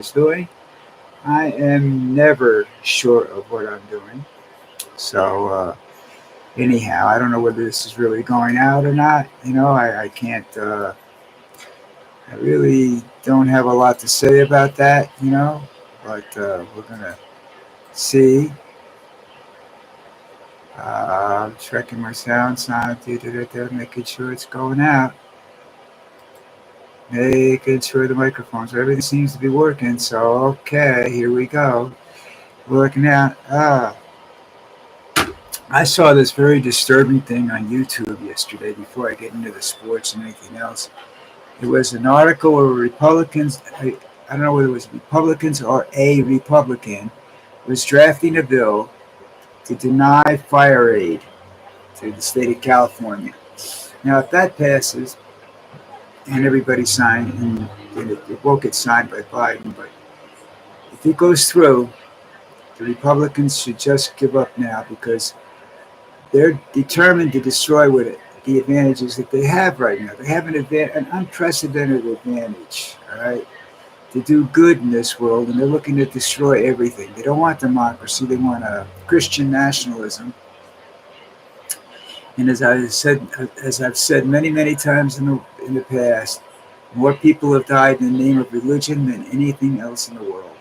is doing. I am never sure of what I'm doing. Anyhow, I don't know whether this is really going out or not. I can't, I really don't have a lot to say about that, but we're going to see. I'm checking my sound, making sure it's going out, making sure the microphones, everything seems to be working. So, okay, here we go. Working out. I saw this very disturbing thing on YouTube yesterday before I get into the sports and anything else. It was an article where Republicans, I don't know whether it was Republicans or a Republican, was drafting a bill to deny fire aid to the state of California. Now, if that passes and everybody signed, and it won't get signed by Biden, but if it goes through, the Republicans should just give up now because they're determined to destroy with it the advantages that they have right now. They have an unprecedented advantage, all right, to do good in this world, and they're looking to destroy everything. They don't want democracy; they want a Christian nationalism. And as I've said many, many times in the past, more people have died in the name of religion than anything else in the world.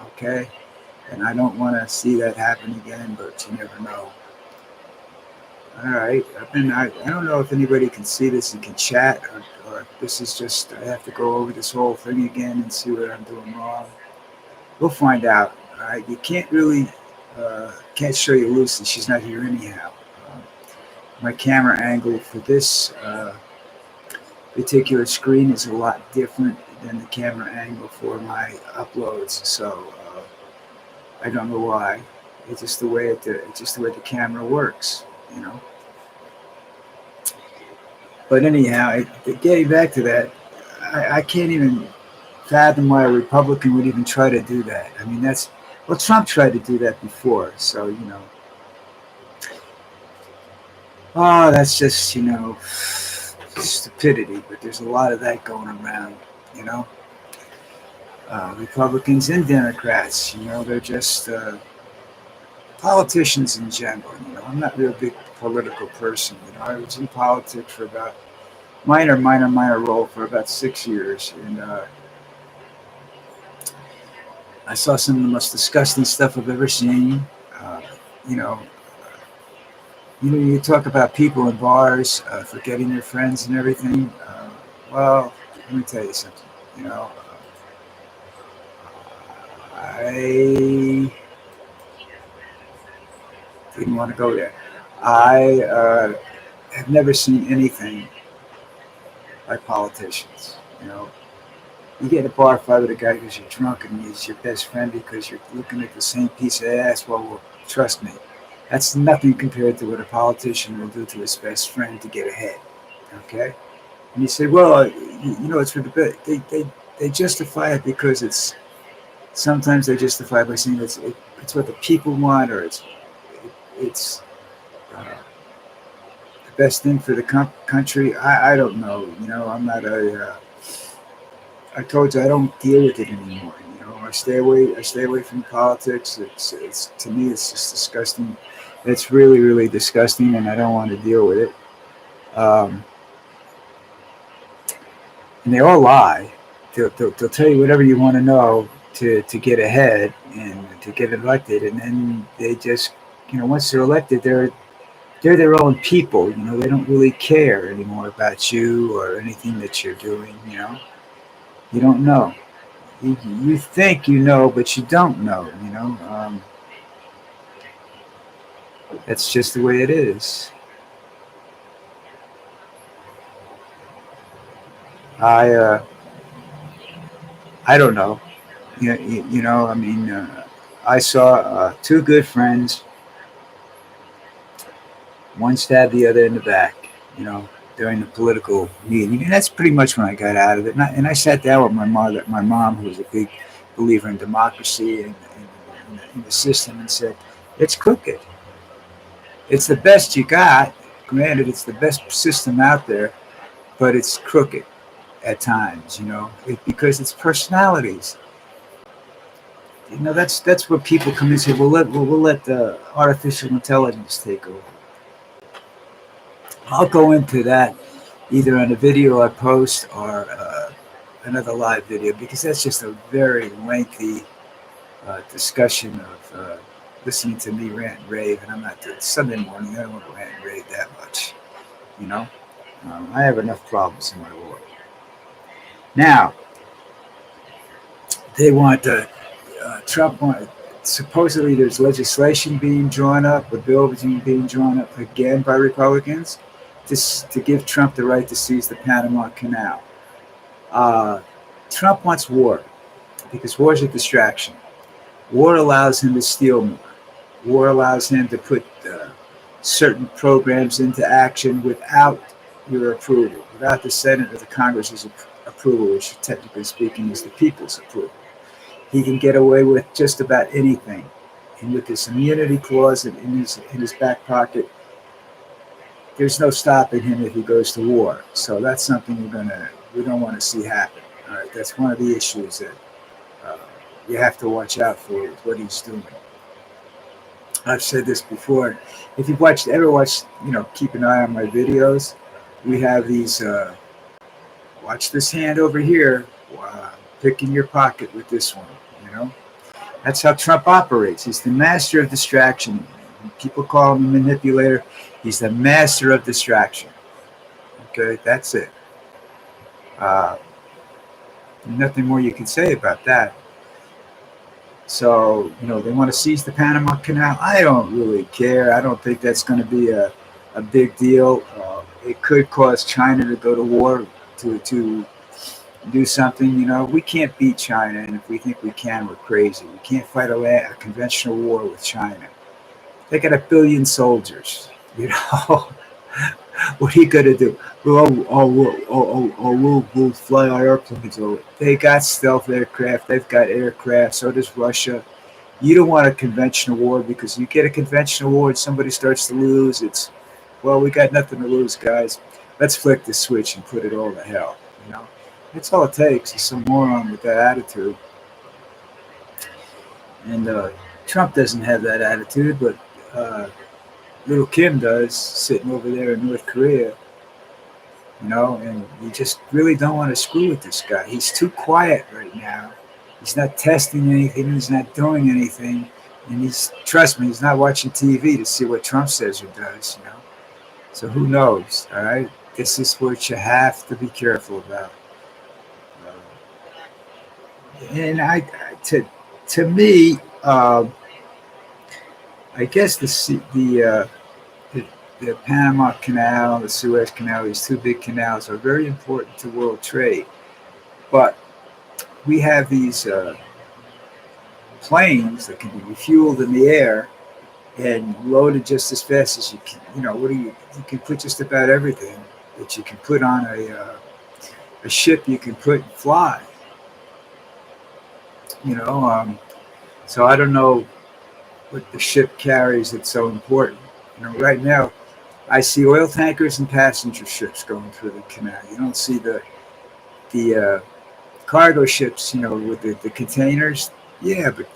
Okay, and I don't want to see that happen again, but you never know. All right. I don't know if anybody can see this and can chat, or if this is just, I have to go over this whole thing again and see what I'm doing wrong. We'll find out. All right. You can't show you Lucy. She's not here anyhow. My camera angle for this particular screen is a lot different than the camera angle for my uploads. So I don't know why. It's just the way the camera works. You know. But anyhow, getting back to that, I can't even fathom why a Republican would even try to do that. I mean, Trump tried to do that before. So, that's just, stupidity. But there's a lot of that going around, you know. Republicans and Democrats, they're just politicians in general. I'm not a real big political person. I was in politics for about minor role for about 6 years, and I saw some of the most disgusting stuff I've ever seen. Uh, you know, you talk about people in bars forgetting their friends and everything. Well, let me tell you something. You know, I didn't want to go there. I have never seen anything like politicians. You get in a bar fight with a guy because you're drunk and he's your best friend because you're looking at the same piece of ass. Well, trust me, that's nothing compared to what a politician will do to his best friend to get ahead. Okay? And you say, well, it's for the best. They justify it because sometimes they justify it by saying it's what the people want, or it's the best thing for the country. I don't know. I'm not I told you I don't deal with it anymore. I stay away. I stay away from politics. It's to me, it's just disgusting. It's really, really disgusting, and I don't want to deal with it. Um, and they all lie. They'll tell you whatever you want to know to get ahead and to get elected, and then they just, once they're elected, they're their own people. They don't really care anymore about you or anything that you're doing. You don't know. You think you know, but you don't know. That's just the way it is. I I don't know. I mean, I saw two good friends. One stabbed the other in the back. You know, during the political meeting, and that's pretty much when I got out of it. And I sat down with my mom, who was a big believer in democracy and the system, and said, "It's crooked. It's the best you got. Granted, it's the best system out there, but it's crooked at times. Because it's personalities. That's where people come in and say, we'll let the artificial intelligence take over. I'll go into that either on a video I post or another live video, because that's just a very lengthy discussion of listening to me rant and rave, and I'm not doing Sunday morning. I don't want to rant and rave that much, you know. I have enough problems in my world. Now they want Trump want. Supposedly, there's legislation being drawn up, a bill being drawn up again by Republicans, to give Trump the right to seize the Panama Canal. Uh, Trump wants war because war is a distraction. War allows him to steal more. War allows him to put certain programs into action without your approval, without the Senate or the Congress's approval, which technically speaking is the people's approval. He can get away with just about anything. And with this immunity clause in his back pocket, there's no stopping him if he goes to war. So that's something we don't want to see happen. All right, that's one of the issues that uh, you have to watch out for with what he's doing. I've said this before. If you've ever watched, keep an eye on my videos. We have these. Watch this hand over here. Pick in your pocket with this one. That's how Trump operates. He's the master of distraction. People call him a manipulator. He's the master of distraction. Okay, that's it. Nothing more you can say about that. So, they want to seize the Panama Canal. I don't really care. I don't think that's going to be a big deal. It could cause China to go to war to do something. We can't beat China, and if we think we can, we're crazy. We can't fight a conventional war with China. They got 1 billion soldiers. What are you going to do? We'll fly our airplanes over. They got stealth aircraft. They've got aircraft. So does Russia. You don't want a conventional war, because you get a conventional war and somebody starts to lose. We got nothing to lose, guys. Let's flick the switch and put it all to hell. That's all it takes is some moron with that attitude. And Trump doesn't have that attitude, but little Kim does, sitting over there in North Korea. And you just really don't want to screw with this guy. He's too quiet right now. He's not testing anything. He's not doing anything. And trust me, he's not watching TV to see what Trump says or does. So who knows? All right, this is what you have to be careful about. And to me, I guess the Panama Canal, the Suez Canal, these two big canals are very important to world trade. But we have these planes that can be refueled in the air and loaded just as fast as you can. You can put just about everything that you can put on a ship. You can put and fly. So I don't know what the ship carries that's so important. Right now, I see oil tankers and passenger ships going through the canal. You don't see the cargo ships, with the containers. Yeah, but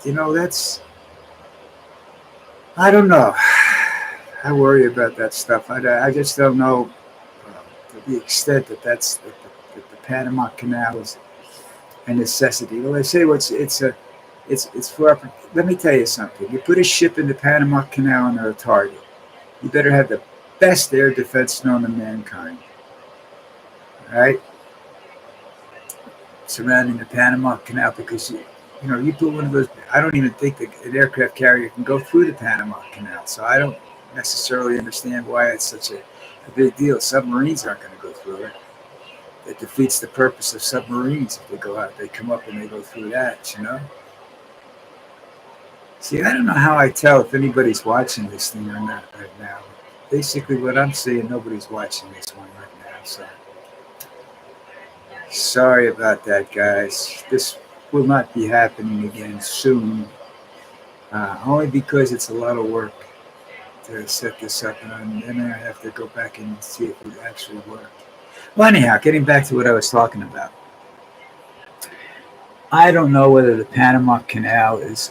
I don't know. I worry about that stuff. I just don't know to the extent that the Panama Canal is a necessity. Well, they say it's for. Let me tell you something. You put a ship in the Panama Canal and they're a target. You better have the best air defense known to mankind. All right, surrounding the Panama Canal, because you put one of those. I don't even think that an aircraft carrier can go through the Panama Canal. So I don't necessarily understand why it's such a big deal. Submarines aren't going to go through it. It defeats the purpose of submarines if they go out. They come up and they go through that. See, I don't know how I tell if anybody's watching this thing or not right now. Basically, what I'm saying, nobody's watching this one right now. So, sorry about that, guys. This will not be happening again soon. Only because it's a lot of work to set this up, and then I have to go back and see if it actually worked. Well, anyhow, getting back to what I was talking about. I don't know whether the Panama Canal is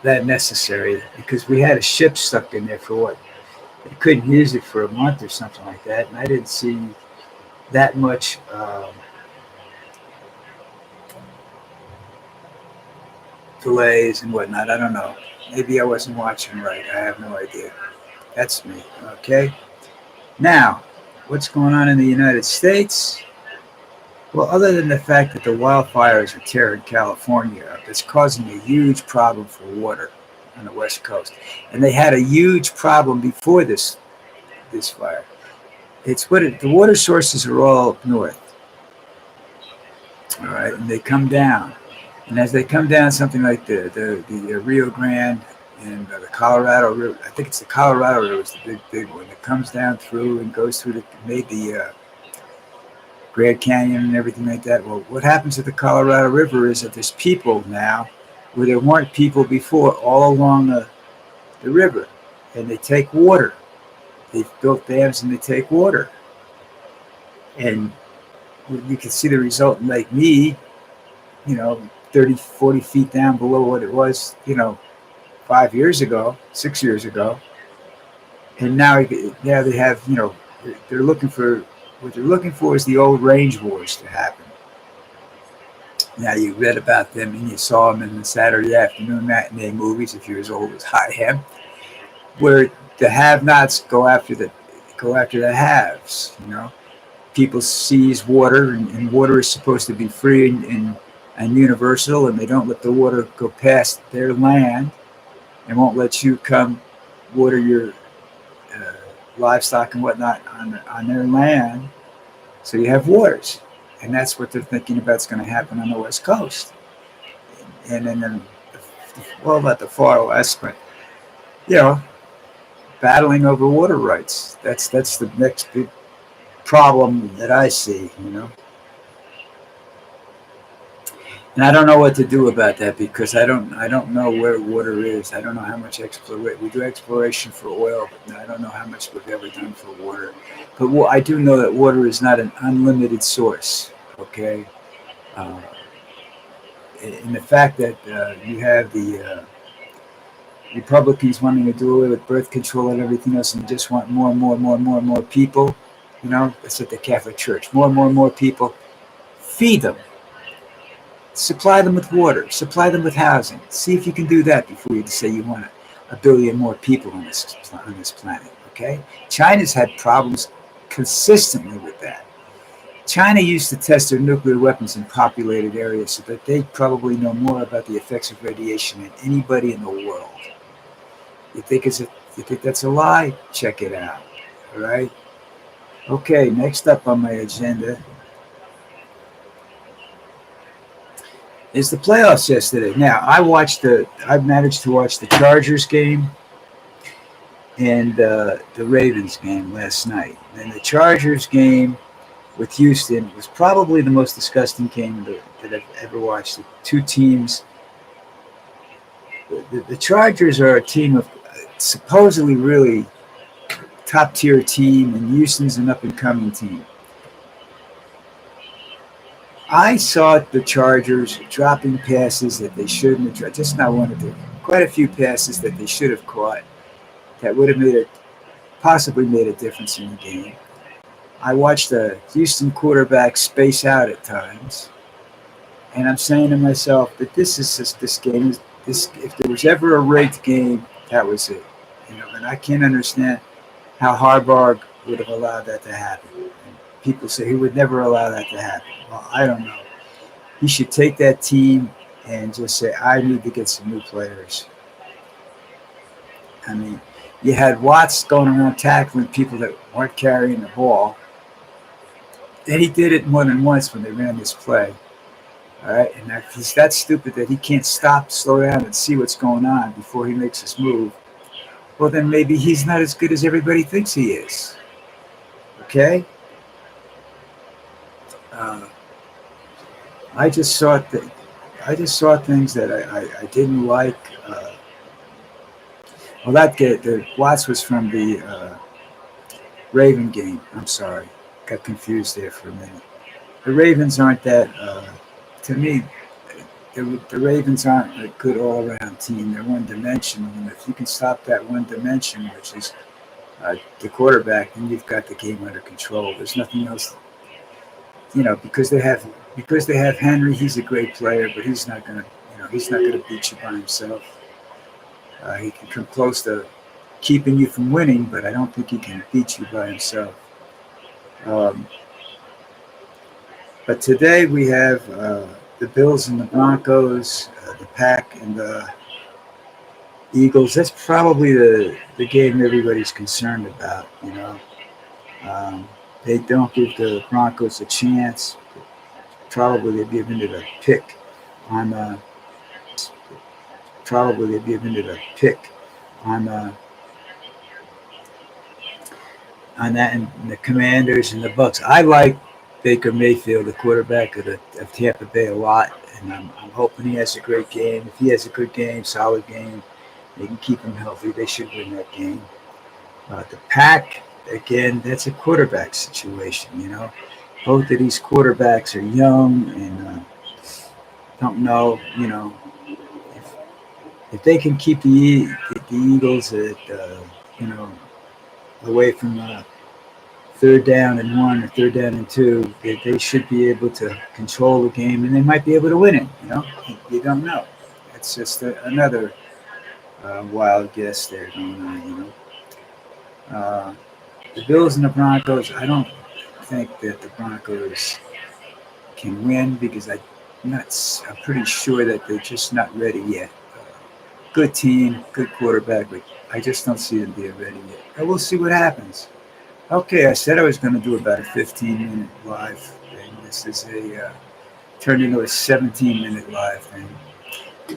that necessary because we had a ship stuck in there for what they couldn't use it for a month or something like that, and I didn't see that much delays and whatnot. I don't know. Maybe I wasn't watching right. I have no idea. That's me. Okay. Now, what's going on in the United States? Well, other than the fact that the wildfires are tearing California up, it's causing a huge problem for water on the West Coast. And they had a huge problem before this fire. The water sources are all up north, all right, and they come down. And as they come down, something like the Rio Grande and the Colorado River, I think it's the Colorado River is the big one that comes down through and goes through made the Grand Canyon and everything like that. Well, what happens at the Colorado River is that there's people now where there weren't people before all along the river, and they take water. They've built dams and they take water. And you can see the result in Lake Mead, 30, 40 feet down below what it was, 5 years ago, 6 years ago. And now they have, they're looking for, what they're looking for is the old range wars to happen. Now, you read about them and you saw them in the Saturday afternoon matinee movies, if you're as old as I am, where the have-nots go after the haves. People seize water, and water is supposed to be free and universal, and they don't let the water go past their land, and won't let you come water your livestock and whatnot on their land. So you have waters, and that's what they're thinking about is going to happen on the West Coast, and then well, not the far west, but you know, battling over water rights. That's the next big problem that I see. And I don't know what to do about that because I don't know where water is. I don't know how much exploration we do exploration for oil, but I don't know how much we've ever done for water. But I do know that water is not an unlimited source. Okay, uh, and the fact that you have the Republicans wanting to do away with birth control and everything else, and just want more and more and more and more and more people. That's at the Catholic Church. More and more and more people. Feed them. Supply them with water. Supply them with housing. See if you can do that before you say you want a billion more people on this planet. Okay? China's had problems consistently with that. China used to test their nuclear weapons in populated areas so that they probably know more about the effects of radiation than anybody in the world. You think that's a lie? Check it out. All right? Okay, next up on my agenda is the playoffs yesterday. Now, I managed to watch the Chargers game and the Ravens game last night. And the Chargers game with Houston was probably the most disgusting game that I've ever watched. The two teams, the Chargers are a team of supposedly really top tier team, and Houston's an up and coming team. I saw the Chargers dropping passes that they shouldn't have dropped. Just not one of them. Quite a few passes that they should have caught that would have possibly made a difference in the game. I watched the Houston quarterback space out at times, and I'm saying to myself that this game. If there was ever a rigged game, that was it. And I can't understand how Harbaugh would have allowed that to happen. People say he would never allow that to happen. Well, I don't know. He should take that team and just say, I need to get some new players. I mean, you had Watts going around tackling people that weren't carrying the ball. And he did it more than once when they ran this play. All right, and if he's that stupid that he can't stop, slow down, and see what's going on before he makes his move, well, then maybe he's not as good as everybody thinks he is. Okay? I just saw things that I didn't like. The Watts was from the Raven game. I'm sorry, got confused there for a minute. the Ravens aren't that. To me, the Ravens aren't a good all-around team. They're one-dimensional, and if you can stop that one dimension, which is the quarterback, then you've got the game under control. There's nothing else, because they have Henry. He's a great player, but he's not gonna beat you by himself. He can come close to keeping you from winning, but I don't think he can beat you by himself. Um, but today we have the Bills and the Broncos, the Pack and the Eagles. That's probably the game everybody's concerned about. They don't give the Broncos a chance. Probably they're giving it a pick on. Probably they're giving it a pick on on that, and the Commanders and the Bucks. I like Baker Mayfield, the quarterback of Tampa Bay, a lot, and I'm hoping he has a great game. If he has a good game, solid game, they can keep him healthy. They should win that game. The Pack, again, that's a quarterback situation. Both of these quarterbacks are young and don't know. If, if they can keep the Eagles at you know away from third down and one or third down and two, they should be able to control the game and they might be able to win it. You don't know. It's just another wild guess there going on. Uh, the Bills and the Broncos. I don't think that the Broncos can win because I'm pretty sure that they're just not ready yet. Good team, good quarterback, but I just don't see them being ready yet. But we'll see what happens. Okay, I said I was going to do about a 15-minute live thing. This is turned into a 17-minute live thing.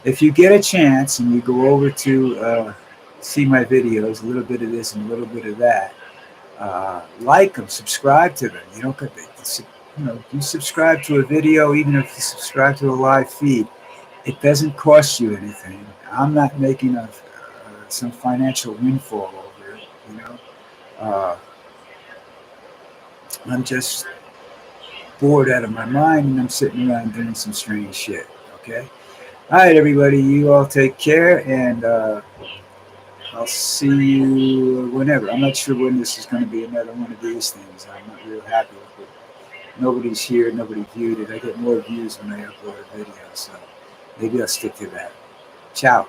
If you get a chance and you go over to see my videos, a little bit of this and a little bit of that, like them, subscribe to them. You subscribe to a video, even if you subscribe to a live feed, it doesn't cost you anything. I'm not making some financial windfall over it. Uh, I'm just bored out of my mind and I'm sitting around doing some strange shit. Okay. All right, everybody. You all take care, and I'll see you whenever. I'm not sure when this is going to be another one of these things. I'm not real happy with it. Nobody's here. Nobody viewed it. I get more views when I upload a video, so maybe I'll stick to that. Ciao.